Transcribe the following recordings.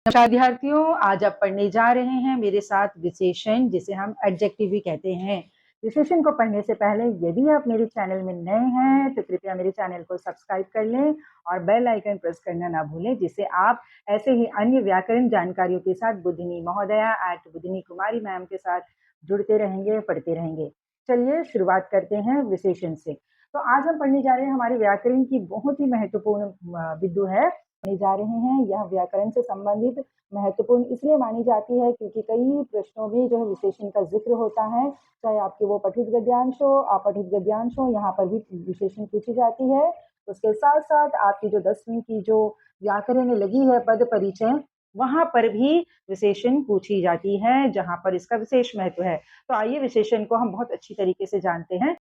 नमस्कार विद्यार्थियों, आज आप पढ़ने जा रहे हैं मेरे साथ विशेषण, जिसे हम एडजेक्टिव भी कहते हैं। विशेषण को पढ़ने से पहले यदि आप मेरे चैनल में नए हैं तो कृपया मेरे चैनल को सब्सक्राइब कर लें और बेल आइकन प्रेस करना ना भूलें, जिससे आप ऐसे ही अन्य व्याकरण जानकारियों के साथ बुधिनी महोदया बुधिनी कुमारी मैम के साथ जुड़ते रहेंगे, पढ़ते रहेंगे। चलिए शुरुआत करते हैं विशेषण से। तो आज हम पढ़ने जा रहे हैं हमारे व्याकरण की बहुत ही महत्वपूर्ण बिंदु है जा रहे हैं। यह व्याकरण से संबंधित महत्वपूर्ण इसलिए मानी जाती है क्योंकि कई प्रश्नों में जो है विशेषण का जिक्र होता है, चाहे आपके वो पठित गद्यांश हो, अपठित गद्यांश हो, यहाँ पर भी विशेषण पूछी जाती है। उसके साथ साथ आपकी जो 10वीं की जो व्याकरण में लगी है पद परिचय, वहां पर भी विशेषण पूछी जाती है, जहां पर इसका विशेष महत्व है। तो आइए विशेषण को हम बहुत अच्छी तरीके से जानते हैं।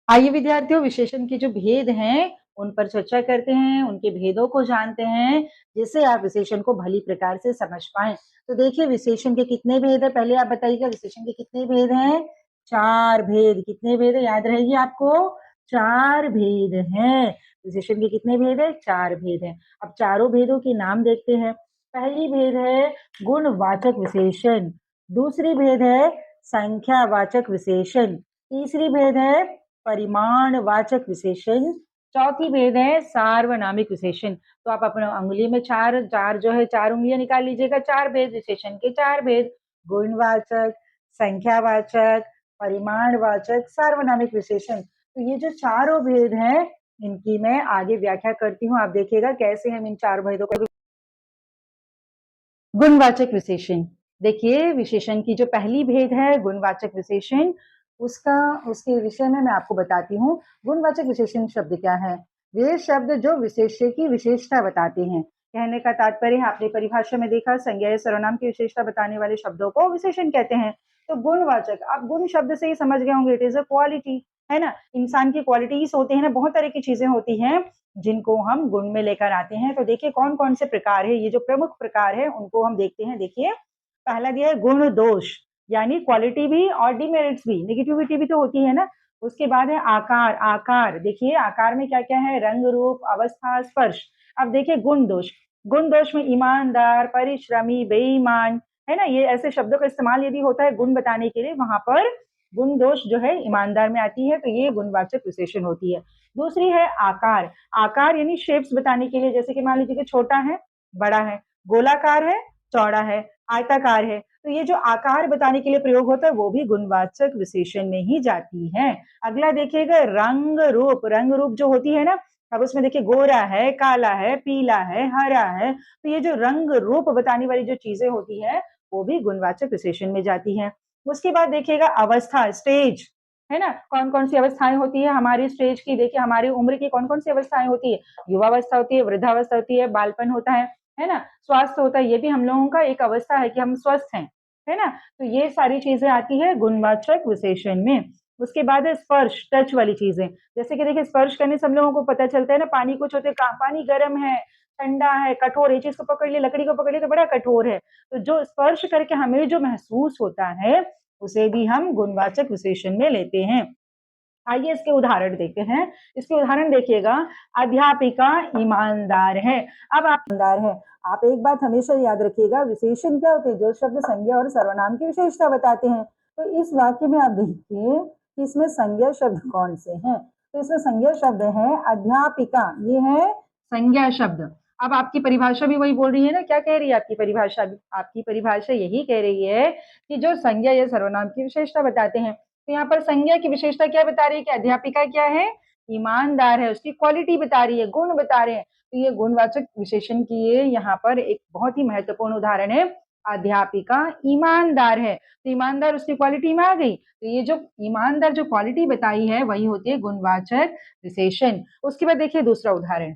आइए विद्यार्थियों, विशेषण के जो भेद हैं उन पर चर्चा करते हैं, उनके भेदों को जानते हैं, जिससे आप विशेषण को भली प्रकार से समझ पाएं। तो देखिए विशेषण के कितने भेद है, पहले आप बताइएगा विशेषण के कितने भेद हैं? 4 भेद। कितने भेद है याद रहेगी आपको? 4 भेद हैं। विशेषण के कितने भेद है? 4 भेद हैं। अब चारों भेदों के नाम देखते हैं। पहली भेद है गुणवाचक विशेषण, दूसरी भेद है संख्यावाचक विशेषण, तीसरी भेद है परिमाणवाचक विशेषण, चौथी भेद है सार्वनामिक विशेषण। तो आप अपने अंगुली में चार चार जो है 4 उंगलियां निकाल लीजिएगा। 4 भेद विशेषण के, 4 भेद गुणवाचक, संख्यावाचक, परिमाणवाचक, सार्वनामिक विशेषण। तो ये जो चारों भेद हैं इनकी मैं आगे व्याख्या करती हूँ। आप देखिएगा कैसे हम इन 4 भेदों को। गुणवाचक विशेषण, देखिए विशेषण की जो पहली भेद है गुणवाचक विशेषण, उसके विषय में मैं आपको बताती हूँ। गुणवाचक विशेषण शब्द क्या है? वे शब्द जो विशेष्य की विशेषता बताते हैं। कहने का तात्पर्य आपने परिभाषा में देखा, संज्ञा या सर्वनाम की विशेषता बताने वाले शब्दों को विशेषण कहते हैं। तो गुणवाचक, आप गुण शब्द से ही समझ गए होंगे, इट इज अ क्वालिटी, है ना। इंसान की क्वालिटीज होते हैं ना, बहुत तरह की चीजें होती हैं जिनको हम गुण में लेकर आते हैं। तो देखिए कौन कौन से प्रकार है, ये जो प्रमुख प्रकार है उनको हम देखते हैं। देखिए पहला दिया है गुण दोष, यानी क्वालिटी भी और डिमेरिट्स भी, नेगेटिविटी भी तो होती है ना। उसके बाद है आकार। आकार देखिए आकार में क्या क्या है? रंग, रूप, अवस्था, स्पर्श। अब देखिए गुण दोष। गुण दोष में ईमानदार, परिश्रमी, बेईमान, है ना, ये ऐसे शब्दों का इस्तेमाल यदि होता है गुण बताने के लिए, वहां पर गुण दोष जो है ईमानदार में आती है, तो ये गुणवाचक विशेषण होती है। दूसरी है आकार। आकार यानी शेप्स बताने के लिए, जैसे कि मान लीजिए कि छोटा है, बड़ा है, गोलाकार है, चौड़ा है, आयताकार है, तो ये जो आकार बताने के लिए प्रयोग होता है वो भी गुणवाचक विशेषण में ही जाती है। अगला देखिएगा रंग रूप। रंग रूप जो होती है ना, अब उसमें देखिए गोरा है, काला है, पीला है, हरा है, तो ये जो रंग रूप बताने वाली जो चीजें होती है वो भी गुणवाचक विशेषण में जाती है। उसके बाद देखिएगा अवस्था, स्टेज, है ना। कौन कौन सी अवस्थाएं होती है हमारी स्टेज की? देखिए हमारी उम्र की कौन कौन सी अवस्थाएं होती है? युवावस्था होती है, वृद्धावस्था होती है, बालपन होता है ना, स्वास्थ्य होता है, ये भी हम लोगों का एक अवस्था है कि हम स्वस्थ हैं, है ना। तो ये सारी चीजें आती है गुणवाचक विशेषण में। उसके बाद है स्पर्श, टच वाली चीजें, जैसे कि देखिए स्पर्श करने से हम लोगों को पता चलता है ना, पानी को छूते पानी गर्म है, ठंडा है, कठोर है, चीज को पकड़ लिया, लकड़ी को पकड़ लिया तो बड़ा कठोर है। तो जो स्पर्श करके हमें जो महसूस होता है उसे भी हम गुणवाचक विशेषण में लेते हैं। आइए इसके उदाहरण देखते हैं। इसके उदाहरण देखिएगा, अध्यापिका ईमानदार है। अब आप ईमानदार है, आप एक बात हमेशा याद रखिएगा, विशेषण क्या होते हैं? जो शब्द संज्ञा और सर्वनाम की विशेषता बताते हैं। तो इस वाक्य में आप देखिए कि इसमें संज्ञा शब्द कौन से हैं। तो इसमें संज्ञा शब्द है अध्यापिका, ये है संज्ञा शब्द। अब आपकी परिभाषा भी वही बोल रही है ना, क्या कह रही है आपकी परिभाषा? आपकी परिभाषा यही कह रही है कि जो संज्ञा या सर्वनाम की विशेषता बताते हैं। तो यहाँ पर संज्ञा की विशेषता क्या बता रही है कि अध्यापिका क्या है? ईमानदार है, उसकी क्वालिटी बता रही है, गुण बता रहे हैं। तो ये गुणवाचक विशेषण की ये यहाँ पर एक बहुत ही महत्वपूर्ण उदाहरण है। अध्यापिका ईमानदार है, तो ईमानदार उसकी क्वालिटी में आ गई। तो ये जो ईमानदार जो क्वालिटी बताई है वही होती है गुणवाचक विशेषण। उसके बाद देखिए दूसरा उदाहरण,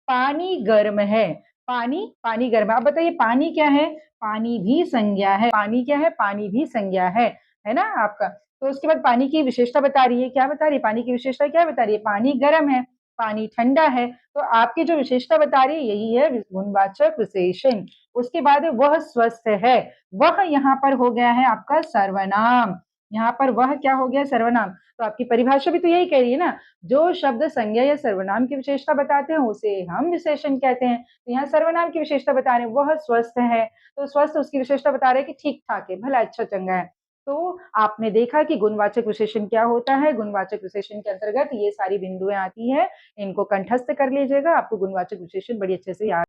पानी गर्म है। पानी, पानी गर्म है। अब बताइए पानी क्या है? पानी भी संज्ञा है। पानी क्या है? पानी भी संज्ञा है ना आपका। तो उसके बाद पानी की विशेषता बता रही है, क्या बता रही है? पानी की विशेषता क्या बता रही है? पानी गर्म है, पानी ठंडा है। तो आपकी जो विशेषता बता रही है यही है गुणवाचक विशेषण। उसके बाद वह स्वस्थ है, वह यहाँ पर हो गया है आपका सर्वनाम। यहाँ पर वह क्या हो गया, सर्वनाम। तो आपकी परिभाषा भी तो यही कह रही है ना, जो शब्द संज्ञा या सर्वनाम की विशेषता बताते हैं उसे हम विशेषण कहते हैं। तो यहाँ सर्वनाम की विशेषता बता रहे हैं, वह स्वस्थ है, तो स्वस्थ उसकी विशेषता बता रहे हैं कि ठीक ठाक है, भला अच्छा चंगा है। तो आपने देखा कि गुणवाचक विशेषण क्या होता है। गुणवाचक विशेषण के अंतर्गत ये सारी बिंदुएं आती है, इनको कंठस्थ कर लीजिएगा, आपको गुणवाचक विशेषण बड़ी अच्छे से याद।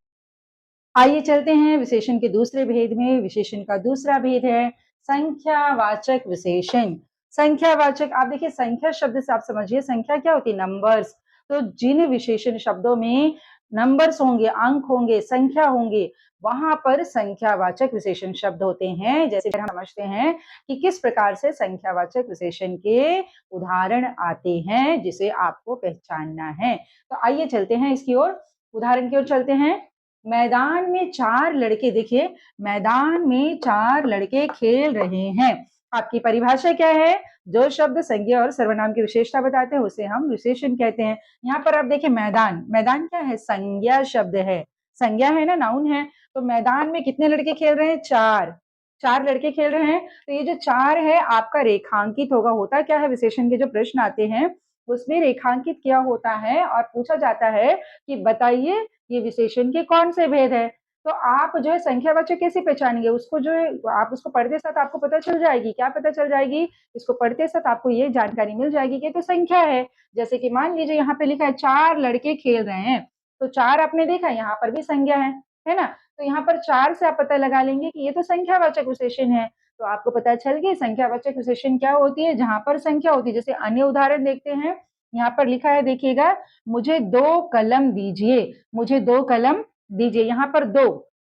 आइए चलते हैं विशेषण के दूसरे भेद में। विशेषण का दूसरा भेद है संख्यावाचक विशेषण। संख्यावाचक, आप देखिए संख्या शब्द से आप समझिए संख्या क्या होती है, नंबर्स। तो जिन विशेषण शब्दों में नंबर्स होंगे, अंक होंगे, संख्या होंगे, वहां पर संख्यावाचक विशेषण शब्द होते हैं। जैसे हम समझते हैं कि किस प्रकार से संख्यावाचक विशेषण के उदाहरण आते हैं जिसे आपको पहचानना है। तो आइए चलते हैं इसकी ओर, उदाहरण की ओर चलते हैं। मैदान में 4 लड़के, देखिए मैदान में 4 लड़के खेल रहे हैं। आपकी परिभाषा क्या है, जो शब्द संज्ञा और सर्वनाम की विशेषता बताते हैं उसे हम विशेषण कहते हैं। यहाँ पर आप देखिए मैदान, मैदान क्या है, संज्ञा शब्द है, संज्ञा है ना, नाउन है। तो मैदान में कितने लड़के खेल रहे हैं, 4, 4 लड़के खेल रहे हैं। तो ये जो 4 है आपका रेखांकित होगा। होता क्या है, विशेषण के जो प्रश्न आते हैं उसमें रेखांकित क्या होता है और पूछा जाता है कि बताइए ये विशेषण के कौन से भेद है। तो आप जो है संख्यावाचक कैसे पहचानेंगे, उसको जो है आप उसको पढ़ते साथ आपको पता चल जाएगी। क्या पता चल जाएगी, इसको पढ़ते साथ आपको ये जानकारी मिल जाएगी कि तो संख्या है। जैसे कि मान लीजिए यहाँ पे लिखा है 4 लड़के खेल रहे हैं, तो 4 आपने देखा यहाँ पर भी संज्ञा है ना। तो यहाँ पर 4 से आप पता लगा लेंगे कि ये तो संख्यावाचक विशेषण है। तो आपको पता चल गया संख्यावाचक विशेषण क्या होती है, जहां पर संख्या होती है। जैसे अन्य उदाहरण देखते हैं, यहाँ पर लिखा है देखिएगा, मुझे 2 कलम दीजिए, मुझे 2 कलम दीजिए। यहाँ पर 2,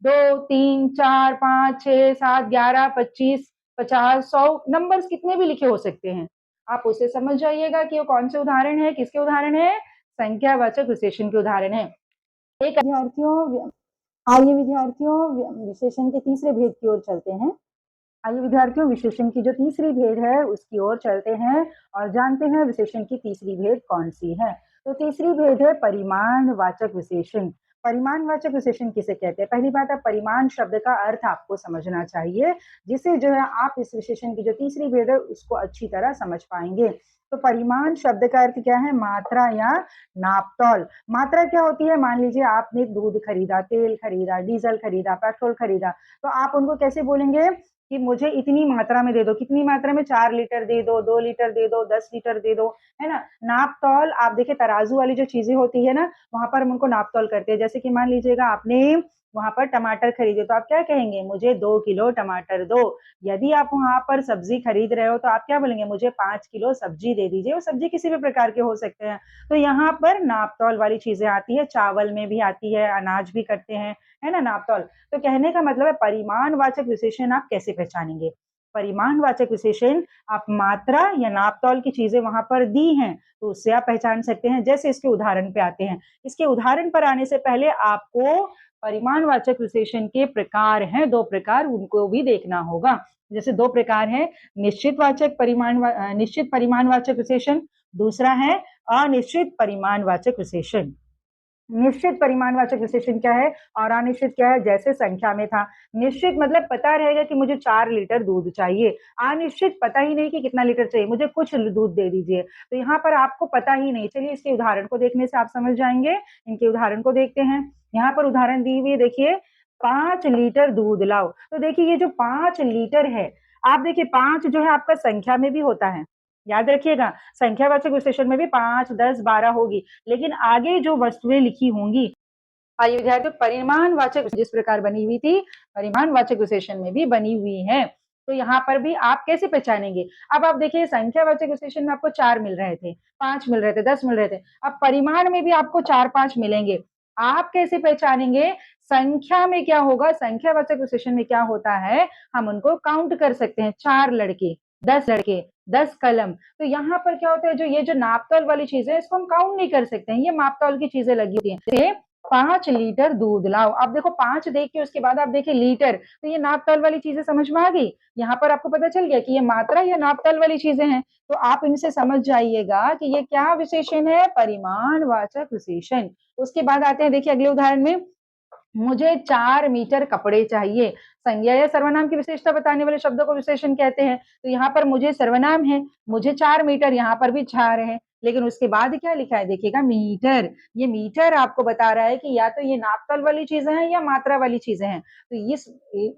2, 3, 4, 5, 6, 7, 11, 25, 50, 100 नंबर्स कितने भी लिखे हो सकते हैं। आप उसे समझ जाइएगा कि वो कौन से उदाहरण है, किसके उदाहरण है, संख्यावाचक विशेषण के उदाहरण है। एक विद्यार्थियों, आइए विद्यार्थियों विशेषण के तीसरे भेद की ओर चलते हैं। आइए विद्यार्थियों विशेषण की जो तीसरी भेद है उसकी ओर चलते हैं और जानते हैं विशेषण की तीसरी भेद कौन सी है। तो तीसरी भेद है परिमाणवाचक विशेषण। परिमाणवाचक विशेषण किसे कहते हैं, पहली बात है परिमाण शब्द का अर्थ आपको समझना चाहिए, जिसे जो है आप इस विशेषण की जो तीसरी भेद है उसको अच्छी तरह समझ पाएंगे। तो परिमाण शब्द का अर्थ क्या है, मात्रा या नापतौल। मात्रा क्या होती है, मान लीजिए आपने दूध खरीदा, तेल खरीदा, डीजल खरीदा, पेट्रोल खरीदा, तो आप उनको कैसे बोलेंगे कि मुझे इतनी मात्रा में दे दो। कितनी मात्रा में, 4 लीटर दे दो, 2 लीटर दे दो, 10 लीटर दे दो, है ना। नापतौल, आप देखिए तराजू वाली जो चीजें होती है ना, वहां पर हम उनको नापतौल करते हैं। जैसे कि मान लीजिएगा आपने वहां पर टमाटर खरीदे, तो आप क्या कहेंगे, मुझे 2 किलो टमाटर दो। यदि आप वहां पर सब्जी खरीद रहे हो तो आप क्या बोलेंगे, मुझे 5 किलो सब्जी दे दीजिए। वो सब्जी किसी भी प्रकार के हो सकते हैं। तो यहाँ पर नापतौल वाली चीजें आती है, चावल में भी आती है, अनाज भी करते हैं, है ना, नापतौल। तो कहने का मतलब है परिमाणवाचक विशेषण आप कैसे पहचानेंगे, परिमाणवाचक विशेषण आप मात्रा या नापतौल की चीजें वहां पर दी हैं तो उससे आप पहचान सकते हैं। जैसे इसके उदाहरण पे आते हैं, इसके उदाहरण पर आने से पहले आपको परिमाणवाचक विशेषण के प्रकार हैं, 2 प्रकार, उनको भी देखना होगा। जैसे 2 प्रकार है, निश्चित परिमाणवाचक विशेषण, दूसरा है अनिश्चित परिमाणवाचक विशेषण। निश्चित परिमाणवाचक विशेषण क्या है और अनिश्चित क्या है, जैसे संख्या में था। निश्चित मतलब पता रहेगा कि मुझे 4 लीटर दूध चाहिए, अनिश्चित पता ही नहीं कि कितना लीटर चाहिए, मुझे कुछ दूध दे दीजिए। तो यहाँ पर आपको पता ही नहीं। चलिए इसके उदाहरण को देखने से आप समझ जाएंगे। इनके उदाहरण को देखते हैं। यहाँ पर उदाहरण दी हुई है, देखिए 5 लीटर दूध लाओ। तो देखिए ये जो 5 लीटर है, आप देखिए 5 जो है आपका संख्या में भी होता है, याद रखिएगा। संख्यावाचक विशेषण में भी 5, 10, 12 होगी, लेकिन आगे जो वस्तुएं लिखी होंगी, आइए विद्यार्थियों परिमाणवाचक जिस प्रकार बनी हुई थी, परिमाणवाचक विशेषण में भी बनी हुई है। तो यहाँ पर भी आप कैसे पहचानेंगे। अब आप देखिए संख्यावाचक विशेषण में आपको 4 मिल रहे थे, 5 मिल रहे थे, 10 मिल रहे थे। अब परिमाण में भी आपको 4-5 मिलेंगे। आप कैसे पहचानेंगे, संख्या में क्या होगा, संख्यावाचक विशेषण में क्या होता है, हम उनको काउंट कर सकते हैं। 4 लड़के, 10 लड़के, 10 कलम। तो यहाँ पर क्या होता है, जो ये जो नापतौल वाली चीजें है इसको हम काउंट नहीं कर सकते हैं, ये मापतौल की चीजें लगी होती हैं। 5 लीटर दूध लाओ। अब देखो 5 देख के उसके बाद आप देखिए लीटर, तो ये नापतौल वाली चीजें समझ में आ गई। यहाँ पर आपको पता चल गया कि ये मात्रा या नापतौल वाली चीजें हैं। तो आप इनसे समझ जाइएगा कि ये क्या विशेषण है, परिमाणवाचक विशेषण। उसके बाद आते हैं देखिए अगले उदाहरण में, मुझे 4 मीटर कपड़े चाहिए। संज्ञा या सर्वनाम की विशेषता बताने वाले शब्दों को विशेषण कहते हैं। तो यहाँ पर मुझे सर्वनाम है, मुझे 4 मीटर, यहाँ पर भी 4 है, लेकिन उसके बाद क्या लिखा है देखिएगा मीटर। ये मीटर आपको बता रहा है कि या तो ये नापतोल वाली चीज़ें हैं या मात्रा वाली चीज़ें हैं। तो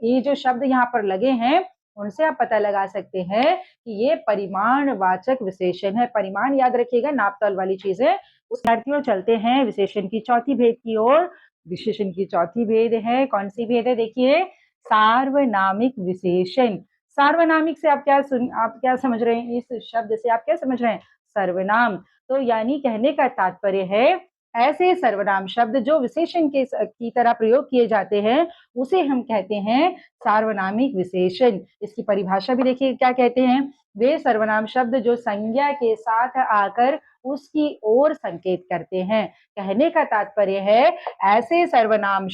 ये जो शब्द यहाँ पर लगे हैं, उनसे आप पता लगा सकते हैं कि ये परिमाणवाचक विशेषण है। परिमाण याद रखिएगा नापतोल वाली चीज़ें। विद्यार्थियों चलते हैं विशेषण की चौथी भेद की ओर। विशेषण की चौथी भेद है, कौन सी भेद है देखिए, सार्वनामिक विशेषण। सार्वनामिक से आप क्या समझ रहे हैं, इस शब्द से आप क्या समझ रहे हैं, सर्वनाम। तो यानी कहने का तात्पर्य है ऐसे सर्वनाम शब्द जो विशेषण की तरह प्रयोग किए जाते हैं, उसे हम कहते हैं सार्वनामिक विशेषण। इसकी परिभाषा भी देखिए क्या कहते हैं, वे सर्वनाम शब्द जो संज्ञा के साथ आकर उसकी ओर संकेत करते हैं। कहने का तात्पर्य है ऐसे सर्वनाम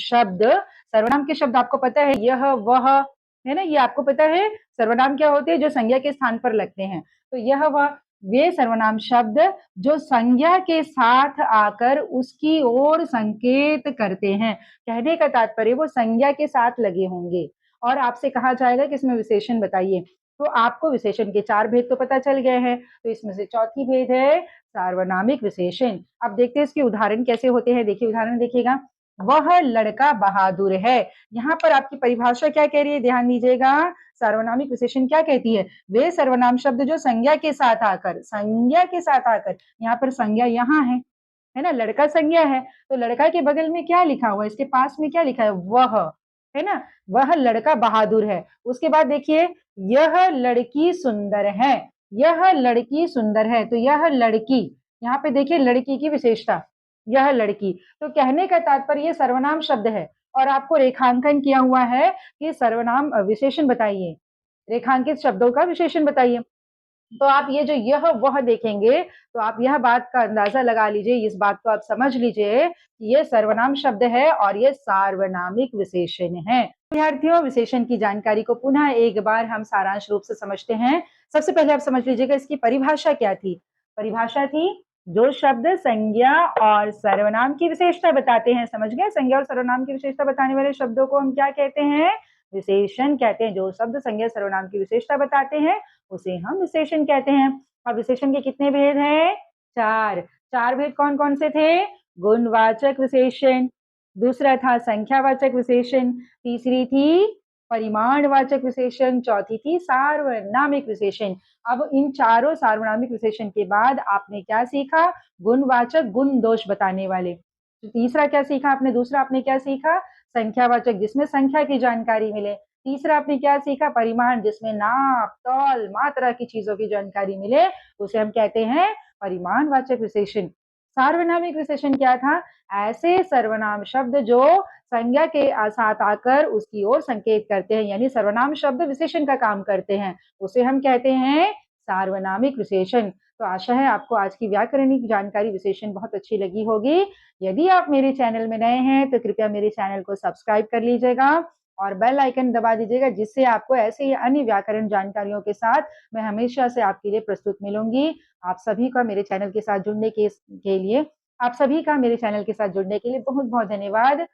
के शब्द आपको पता है, यह वह है ना, ये आपको पता है सर्वनाम क्या होते हैं, जो संज्ञा के स्थान पर लगते हैं। तो यह वह वे सर्वनाम शब्द जो संज्ञा के साथ आकर उसकी ओर संकेत करते हैं। कहने का तात्पर्य वो संज्ञा के साथ लगे होंगे और आपसे कहा जाएगा कि इसमें विशेषण बताइए। तो आपको विशेषण के 4 भेद तो पता चल गए हैं, तो इसमें से चौथी भेद है सार्वनामिक विशेषण। अब देखते हैं इसके उदाहरण कैसे होते हैं। देखिए उदाहरण देखिएगा, वह लड़का बहादुर है। यहाँ पर आपकी परिभाषा क्या कह रही है, ध्यान दीजिएगा। सार्वनामिक विशेषण क्या कहती है, वे सर्वनाम शब्द जो संज्ञा के साथ आकर, यहाँ पर संज्ञा यहाँ है ना, लड़का संज्ञा है, तो लड़का के बगल में क्या लिखा हुआ है, इसके पास में क्या लिखा है, वह है ना, वह लड़का बहादुर है। उसके बाद देखिए, यह लड़की सुंदर है, यह लड़की सुंदर है, तो यह लड़की, यहाँ पे देखिए लड़की की विशेषता, यह लड़की। तो कहने का तात्पर्य ये सर्वनाम शब्द है और आपको रेखांकन किया हुआ है कि सर्वनाम विशेषण बताइए, रेखांकित शब्दों का विशेषण बताइए। तो आप ये जो यह वह देखेंगे तो आप यह बात का अंदाजा लगा लीजिए, इस बात को आप समझ लीजिए कि ये सर्वनाम शब्द है और ये सार्वनामिक विशेषण है। विद्यार्थियों, विशेषण की जानकारी को पुनः एक बार हम सारांश रूप से समझते हैं। सबसे पहले आप समझ लीजिएगा इसकी परिभाषा क्या थी। परिभाषा थी जो शब्द संज्ञा और सर्वनाम की विशेषता बताते हैं, समझ गए, संज्ञा और सर्वनाम की विशेषता बताने वाले शब्दों को हम क्या कहते हैं, विशेषण कहते हैं। जो शब्द संज्ञा सर्वनाम की विशेषता बताते हैं उसे हम विशेषण कहते हैं। और विशेषण के कितने भेद हैं, 4। 4 भेद कौन कौन से थे, गुणवाचक विशेषण, दूसरा था संख्यावाचक विशेषण, तीसरी थी परिमाणवाचक विशेषण, चौथी थी सार्वनामिक विशेषण। अब इन चारों सार्वनामिक विशेषण के बाद आपने क्या सीखा, गुणवाचक, गुण दोष बताने वाले। तो तीसरा क्या सीखा आपने, दूसरा आपने क्या सीखा, संख्यावाचक जिसमें संख्या की जानकारी मिले। तीसरा आपने क्या सीखा, परिमाण जिसमें नाप तौल मात्रा की चीजों की जानकारी मिले, उसे हम कहते हैं परिमाणवाचक विशेषण। सार्वनामिक विशेषण क्या था, ऐसे सर्वनाम शब्द जो संज्ञा के साथ आकर उसकी ओर संकेत करते हैं, यानी सर्वनाम शब्द विशेषण का काम करते हैं, उसे हम कहते हैं सार्वनामिक विशेषण। तो आशा है आपको आज की व्याकरणिक जानकारी विशेषण बहुत अच्छी लगी होगी। यदि आप मेरे चैनल में नए हैं तो कृपया मेरे चैनल को सब्सक्राइब कर लीजिएगा और बेल आइकन दबा दीजिएगा, जिससे आपको ऐसे ही अन्य व्याकरण जानकारियों के साथ मैं हमेशा से आपके लिए प्रस्तुत मिलूंगी। आप सभी का मेरे चैनल के साथ जुड़ने के लिए बहुत बहुत धन्यवाद।